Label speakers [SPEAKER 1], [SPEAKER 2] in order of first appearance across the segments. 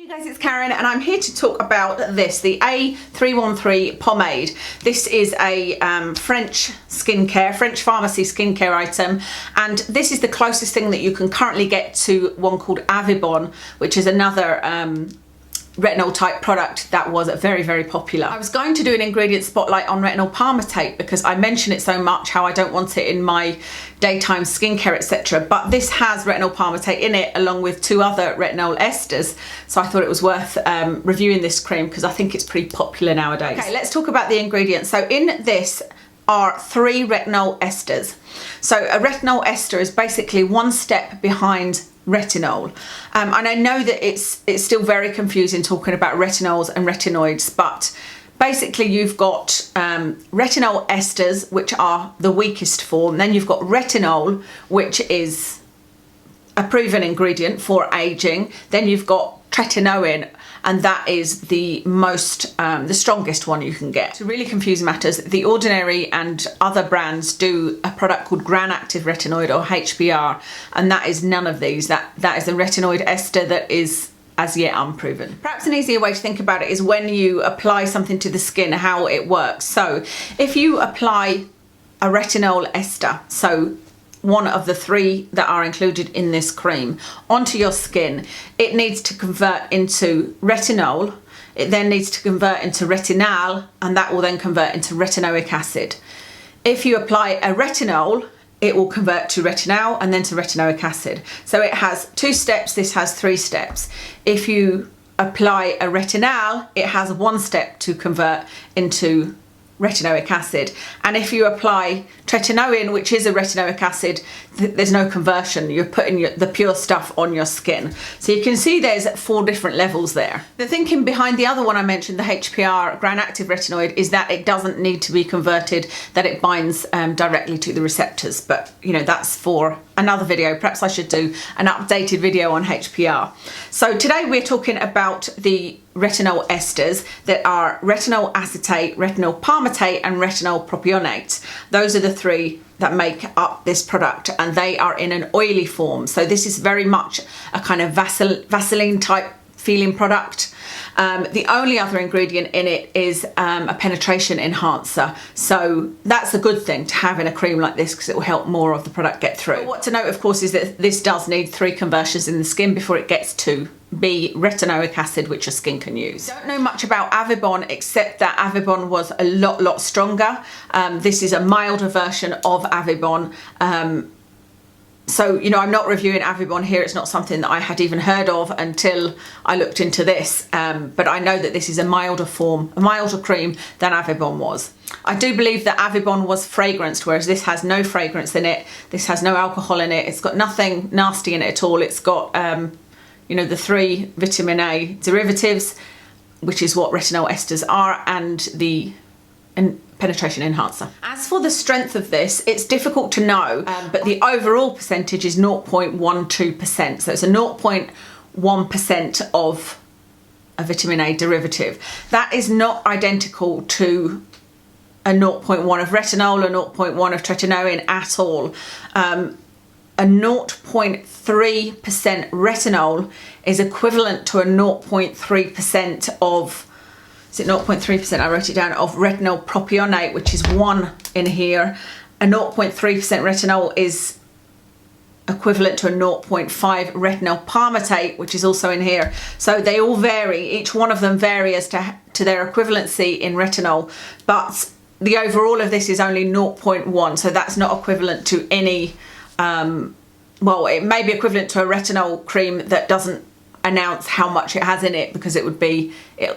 [SPEAKER 1] Hey guys, it's Karen and I'm here to talk about this, the A313 pomade. This is a French pharmacy skincare item, and this is the closest thing that you can currently get to one called Avibon, which is another retinol type product that was very, very popular. I was going to do an ingredient spotlight on retinol palmitate because I mention it so much, how I don't want it in my daytime skincare, etc. But this has retinol palmitate in it along with two other retinol esters, so I thought it was worth reviewing this cream because I think it's pretty popular nowadays. Okay, let's talk about the ingredients. So in this are 3 retinol esters. So a retinol ester is basically one step behind retinol, and I know that it's still very confusing talking about retinols and retinoids, but basically you've got retinol esters, which are the weakest form, then you've got retinol, which is a proven ingredient for aging, then you've got tretinoin, and that is the strongest one you can get. To really confuse matters, The Ordinary and other brands do a product called gram-active retinoid, or HBR, and that is none of these. That is a retinoid ester that is as yet unproven. Perhaps an easier way to think about it is when you apply something to the skin, how it works. So if you apply a retinol ester, so one of the 3 that are included in this cream, onto your skin, it needs to convert into retinol, it then needs to convert into retinol, and that will then convert into retinoic acid. If you apply a retinol, it will convert to retinol and then to retinoic acid. So it has 2 steps, this has 3 steps. If you apply a retinol, it has 1 step to convert into retinoic acid, and if you apply tretinoin, which is a retinoic acid, there's no conversion. You're putting the pure stuff on your skin. So you can see there's 4 different levels there. The thinking behind the other one I mentioned, the HPR gram-active retinoid, is that it doesn't need to be converted, that it binds directly to the receptors, but you know, that's for another video. Perhaps I should do an updated video on HPR. So today we're talking about the retinol esters that are retinol acetate, retinol palmitate and retinol propionate. Those are the 3 that make up this product, and they are in an oily form. So this is very much a kind of Vaseline type feeling product. The only other ingredient in it is a penetration enhancer, so that's a good thing to have in a cream like this because it will help more of the product get through. But what to note, of course, is that this does need 3 conversions in the skin before it gets to be retinoic acid, which your skin can use. Don't know much about Avibon except that Avibon was a lot stronger. This is a milder version of Avibon. So, you know, I'm not reviewing Avibon here. It's not something that I had even heard of until I looked into this. But I know that this is a milder form, a milder cream than Avibon was. I do believe that Avibon was fragranced, whereas this has no fragrance in it. This has no alcohol in it. It's got nothing nasty in it at all. It's got, you know, the 3 vitamin A derivatives, which is what retinol esters are, and the penetration enhancer. As for the strength of this, it's difficult to know, but the overall percentage is 0.12%. So it's a 0.1% of a vitamin A derivative. That is not identical to a 0.1 of retinol or 0.1 of tretinoin at all. A 0.3% retinol is equivalent to a 0.3% of, is it 0.3%? I wrote it down, of retinol propionate, which is 1 in here. A 0.3% retinol is equivalent to a 0.5 retinol palmitate, which is also in here. So they all vary. Each one of them varies to their equivalency in retinol, but the overall of this is only 0.1. So that's not equivalent to any, well, it may be equivalent to a retinol cream that doesn't announce how much it has in it, because it would be,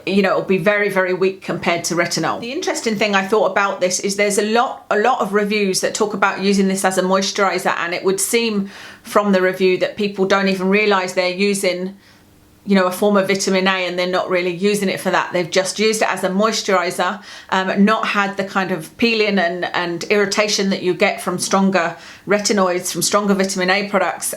[SPEAKER 1] you know, it'll be very weak compared to retinol. The interesting thing I thought about this is there's a lot of reviews that talk about using this as a moisturizer, and it would seem from the review that people don't even realize they're using, you know, a form of vitamin A, and they're not really using it for that. They've just used it as a moisturizer, not had the kind of peeling and irritation that you get from stronger retinoids, from stronger vitamin A products,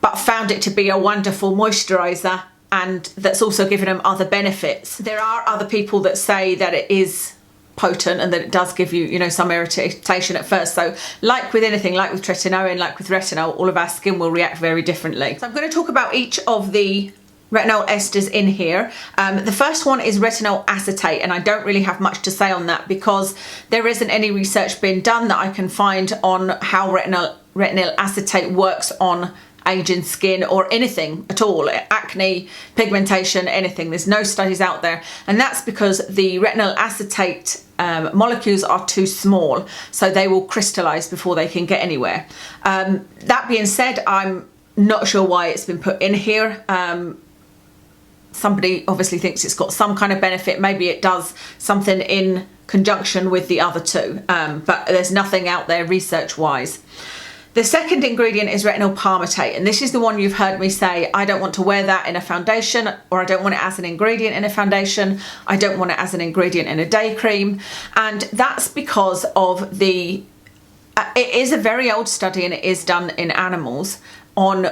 [SPEAKER 1] but found it to be a wonderful moisturizer, and that's also given them other benefits. There are other people that say that it is potent and that it does give you, you know, some irritation at first. So like with anything, like with tretinoin, like with retinol, all of our skin will react very differently. So I'm going to talk about each of the retinol esters in here. The first one is retinol acetate, and I don't really have much to say on that because there isn't any research being done that I can find on how retinol acetate works on aging skin or anything at all, acne, pigmentation, anything. There's no studies out there, and that's because the retinol acetate molecules are too small, so they will crystallize before they can get anywhere. That being said, I'm not sure why it's been put in here. Somebody obviously thinks it's got some kind of benefit. Maybe it does something in conjunction with the other two, but there's nothing out there research wise. The second ingredient is retinol palmitate, and this is the one you've heard me say, I don't want to wear that in a foundation, or I don't want it as an ingredient in a foundation. I don't want it as an ingredient in a day cream. And that's because of it is a very old study, and it is done in animals, on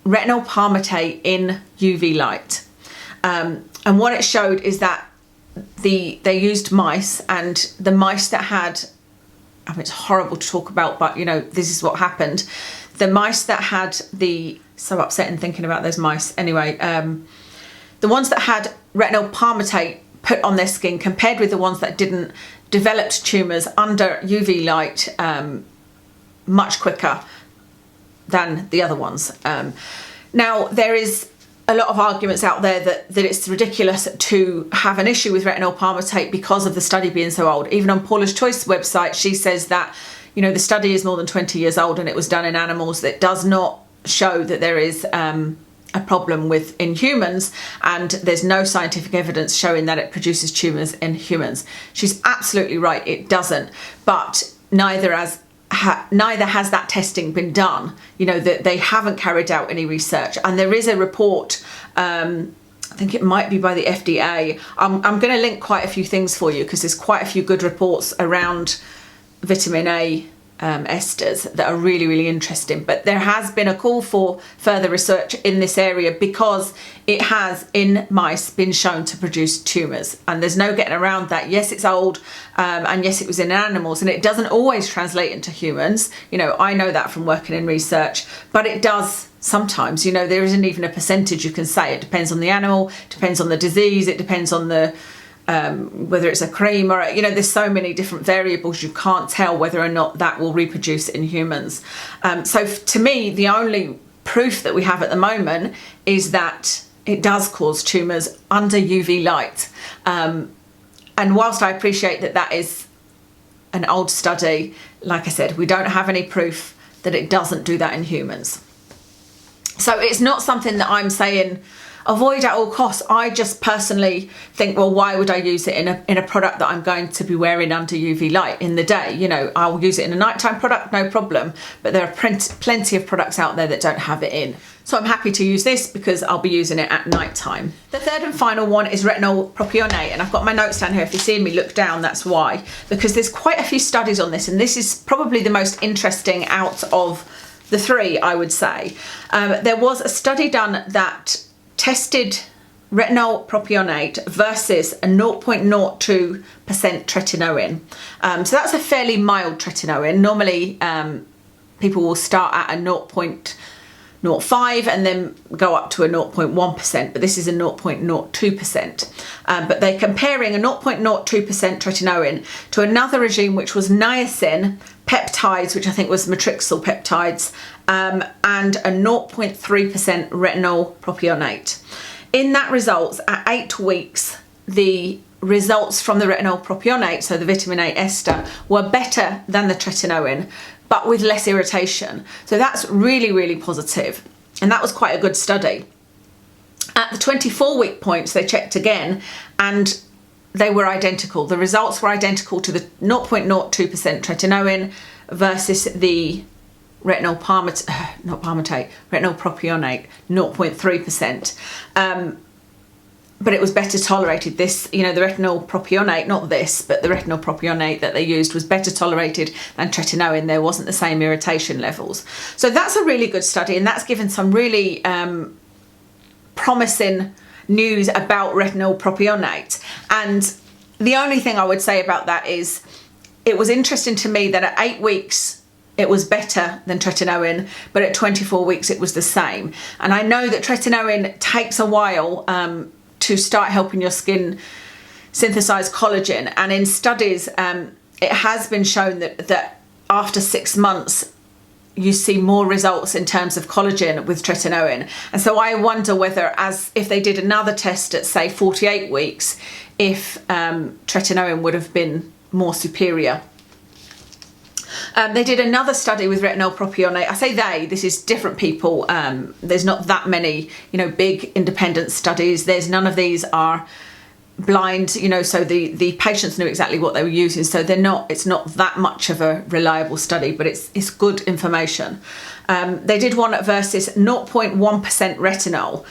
[SPEAKER 1] retinol palmitate in UV light. And what it showed is that they used mice, and the mice that had, I mean, it's horrible to talk about, but you know, this is what happened. The mice that had so upsetting thinking about those mice. Anyway, the ones that had retinol palmitate put on their skin compared with the ones that didn't developed tumours under UV light much quicker than the other ones. Now, there is a lot of arguments out there that it's ridiculous to have an issue with retinol palmitate because of the study being so old. Even on Paula's Choice website, she says that, you know, the study is more than 20 years old and it was done in animals. That does not show that there is a problem in humans, and there's no scientific evidence showing that it produces tumours in humans. She's absolutely right, it doesn't, but neither has that testing been done. You know, that they haven't carried out any research. And there is a report, I think it might be by the FDA. I'm going to link quite a few things for you because there's quite a few good reports around vitamin A esters that are really, really interesting. But there has been a call for further research in this area because it has in mice been shown to produce tumours, and there's no getting around that. Yes, it's old, and yes, it was in animals, and it doesn't always translate into humans. You know, I know that from working in research, but it does sometimes. You know, there isn't even a percentage you can say. It depends on the animal, depends on the disease, it depends on the whether it's a cream or, you know, there's so many different variables, you can't tell whether or not that will reproduce in humans. So to me, the only proof that we have at the moment is that it does cause tumours under UV light. And whilst I appreciate that that is an old study, like I said, we don't have any proof that it doesn't do that in humans. So it's not something that I'm saying avoid at all costs. I just personally think, well, why would I use it in a product that I'm going to be wearing under UV light in the day? You know, I'll use it in a nighttime product, no problem, but there are plenty of products out there that don't have it in. So I'm happy to use this because I'll be using it at nighttime. The third and final one is retinol propionate, and I've got my notes down here. If you're seeing me look down, that's why, because there's quite a few studies on this, and this is probably the most interesting out of the three, I would say. There was a study done that tested retinol propionate versus a 0.02% tretinoin. So that's a fairly mild tretinoin. Normally people will start at a 0.05 and then go up to a 0.1%, but this is a 0.02%. But they're comparing a 0.02% tretinoin to another regime which was niacin, peptides, which I think was matrixyl peptides, and a 0.3% retinol propionate. In that results, at 8 weeks, the results from the retinol propionate, so the vitamin A ester, were better than the tretinoin, but with less irritation. So that's really, really positive. And that was quite a good study. At the 24-week points, they checked again, and they were identical. The results were identical to the 0.02% tretinoin versus the retinol propionate, 0.3%. But it was better tolerated. This, you know, the retinol propionate, not this, but the retinol propionate that they used was better tolerated than tretinoin. There wasn't the same irritation levels. So that's a really good study, and that's given some really promising news about retinol propionate. And the only thing I would say about that is it was interesting to me that at 8 weeks it was better than tretinoin, but at 24 weeks it was the same. And I know that tretinoin takes a while to start helping your skin synthesize collagen, and in studies it has been shown that after 6 months you see more results in terms of collagen with tretinoin. And so I wonder whether, if they did another test at say 48 weeks, if tretinoin would have been more superior. They did another study with retinol propionate. I say this is different people. There's not that many, big independent studies. None of these are blind, so the patients knew exactly what they were using. So it's not that much of a reliable study, but it's good information. They did one versus 0.1% retinol.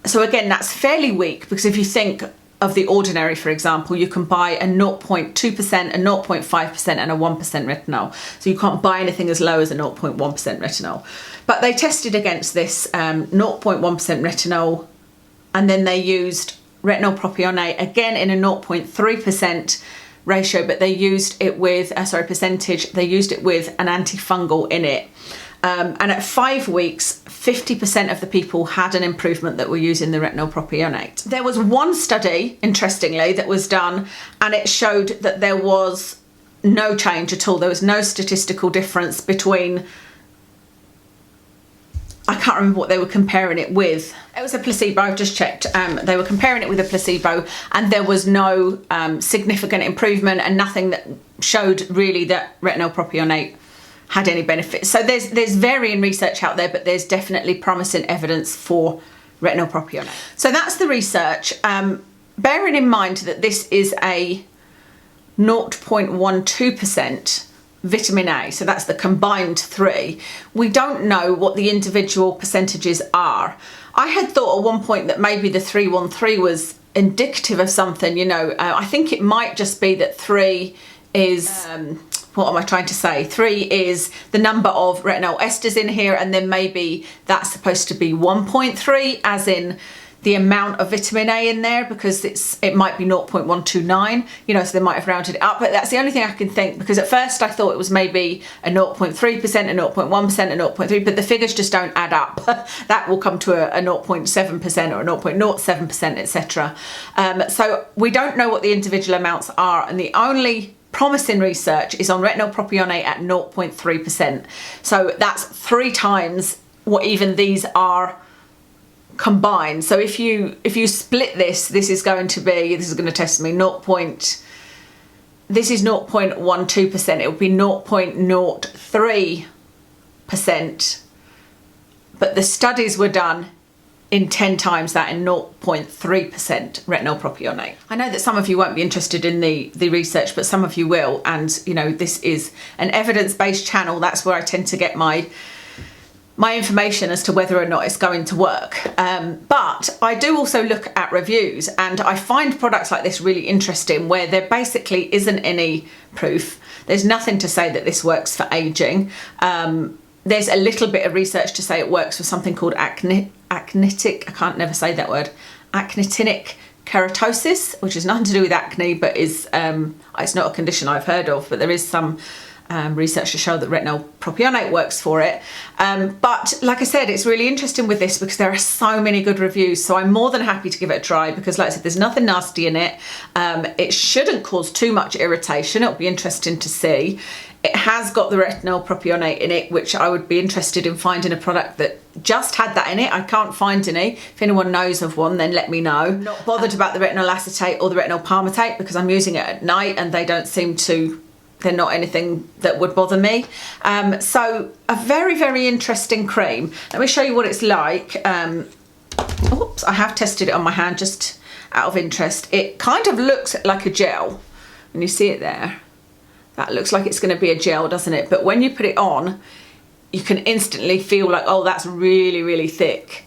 [SPEAKER 1] So again, that's fairly weak, because if you think of the ordinary, for example, you can buy a 0.2%, a 0.5% and a 1% retinol. So you can't buy anything as low as a 0.1% retinol. But they tested against this 0.1% retinol, and then they used retinol propionate again in a 0.3% ratio, but they used it with, percentage, they used it with an antifungal in it. And at 5 weeks, 50% of the people had an improvement that were using the retinol propionate. There was one study, interestingly, that was done, and it showed that there was no change at all. There was no statistical difference between, I can't remember what they were comparing it with. It was a placebo, I've just checked. They were comparing it with a placebo, and there was no significant improvement, and nothing that showed really that retinol propionate had any benefit. So there's varying research out there, but there's definitely promising evidence for retinol propionate. So that's the research. Bearing in mind that this is a 0.12% vitamin A, so that's the combined 3. We don't know what the individual percentages are. I had thought at one point that maybe the 313 was indicative of something, I think it might just be that 3 is, what am I trying to say? 3 is the number of retinol esters in here, and then maybe that's supposed to be 1.3, as in the amount of vitamin A in there, because it might be 0.129, so they might have rounded it up. But that's the only thing I can think, because at first I thought it was maybe a 0.3%, a 0.1%, a 0.3, but the figures just don't add up. That will come to a 0.7% or a 0.07%, etc. So we don't know what the individual amounts are, and the only promising research is on retinol propionate at 0.3%. So that's 3 times what even these are combined. So if you split this is going to test me this is 0.12%. It would be 0.03%, but the studies were done in 10 times that, in 0.3% retinol propionate. I know that some of you won't be interested in the research, but some of you will, and this is an evidence-based channel. That's where I tend to get my information as to whether or not it's going to work. But I do also look at reviews, and I find products like this really interesting, where there basically isn't any proof. There's nothing to say that this works for aging. There's a little bit of research to say it works for something called actinic keratosis, which has nothing to do with acne, but is it's not a condition I've heard of, but there is some research to show that retinol propionate works for it. But like I said, it's really interesting with this because there are so many good reviews, so I'm more than happy to give it a try, because like I said, there's nothing nasty in it. It shouldn't cause too much irritation. It'll be interesting to see. It has got the retinol propionate in it, which I would be interested in finding a product that just had that in it. I can't find any. If anyone knows of one, then let me know. I'm not bothered about the retinol acetate or the retinol palmitate, because I'm using it at night and they don't seem to, they're not anything that would bother me. So a very, very interesting cream. Let me show you what it's like. Oops, I have tested it on my hand just out of interest. It kind of looks like a gel, and you see it there. That looks like it's going to be a gel, doesn't it? But when you put it on, you can instantly feel like, oh, that's really, really thick.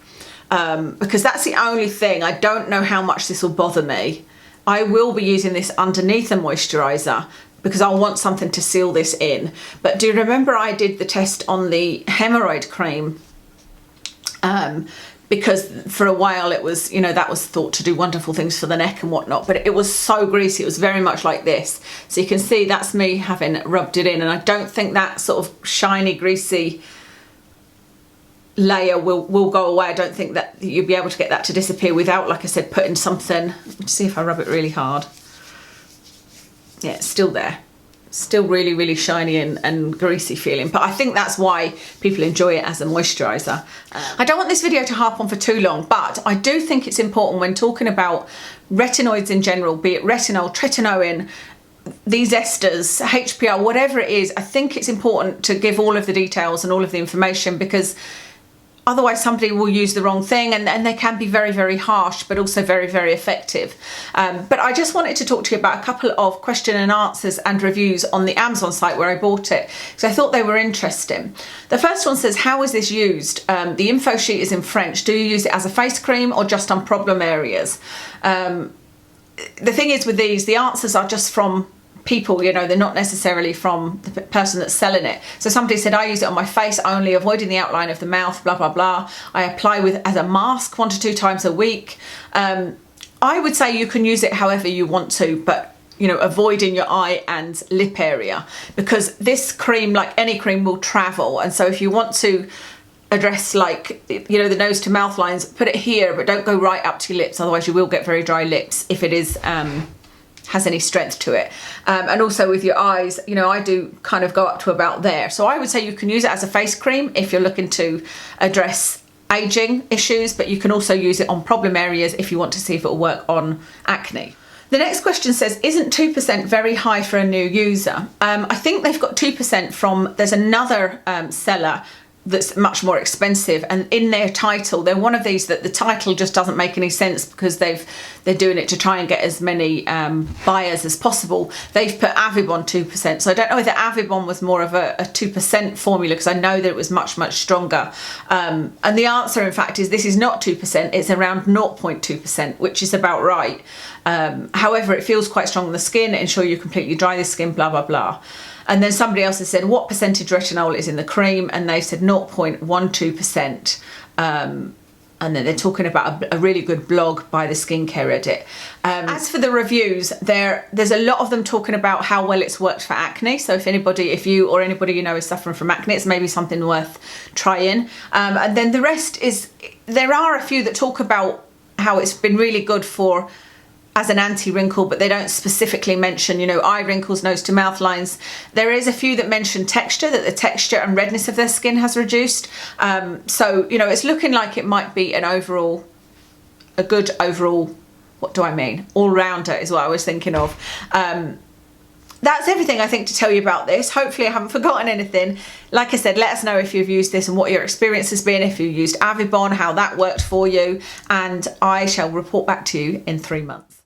[SPEAKER 1] Because that's the only thing. I don't know how much this will bother me. I will be using this underneath a moisturiser, because I'll want something to seal this in. But do you remember I did the test on the hemorrhoid cream because for a while it was, you know, that was thought to do wonderful things for the neck and whatnot, but it was so greasy. It was very much like this. So you can see that's me having rubbed it in, and I don't think that sort of shiny, greasy layer will go away. I don't think that you'll be able to get that to disappear without, like I said, putting something. Let's see if I rub it really hard. Yeah, it's still there. Still really, really shiny and greasy feeling, but I think that's why people enjoy it as a moisturiser. I don't want this video to harp on for too long, but I do think it's important when talking about retinoids in general, be it retinol, tretinoin, these esters, HPR, whatever it is, I think it's important to give all of the details and all of the information, because otherwise somebody will use the wrong thing, and they can be very, very harsh, but also very, very effective. But I just wanted to talk to you about a couple of question and answers and reviews on the Amazon site where I bought it, because I thought they were interesting. The first one says, how is this used? The info sheet is in French. Do you use it as a face cream or just on problem areas? The thing is with these, the answers are just from people, you know, they're not necessarily from the person that's selling it. So somebody said, I use it on my face only, avoiding the outline of the mouth, blah, blah, blah. I apply as a mask 1 to 2 times a week. I would say you can use it however you want to, but, you know, avoiding your eye and lip area, because this cream, like any cream, will travel. And so if you want to address, like, you know, the nose to mouth lines, put it here, but don't go right up to your lips. Otherwise you will get very dry lips if it is has any strength to it. And also with your eyes, you know, I do kind of go up to about there. So I would say you can use it as a face cream if you're looking to address aging issues, but you can also use it on problem areas if you want to see if it will work on acne. The next question says, isn't 2% very high for a new user? I think they've got 2% from, there's another seller that's much more expensive, and in their title, they're one of these that the title just doesn't make any sense, because they're doing it to try and get as many buyers as possible. They've put Avibon 2%, so I don't know whether Avibon was more of a 2% formula, because I know that it was much, much stronger. And the answer, in fact, is this is not 2%, it's around 0.2%, which is about right. However, it feels quite strong on the skin, ensure you completely dry the skin, blah, blah, blah. And then somebody else has said, what percentage retinol is in the cream? And they said 0.12%. And then they're talking about a really good blog by the Skincare Edit. As for the reviews, there's a lot of them talking about how well it's worked for acne. So if you or anybody you know is suffering from acne, it's maybe something worth trying. And then the rest is, there are a few that talk about how it's been really good for as an anti-wrinkle, but they don't specifically mention, you know, eye wrinkles, nose to mouth lines. There is a few that mention texture, that the texture and redness of their skin has reduced. So, you know, it's looking like it might be a good overall, what do I mean? All-rounder is what I was thinking of. That's everything I think to tell you about this. Hopefully I haven't forgotten anything. Like I said, let us know if you've used this and what your experience has been, if you used Avibon, how that worked for you, and I shall report back to you in 3 months.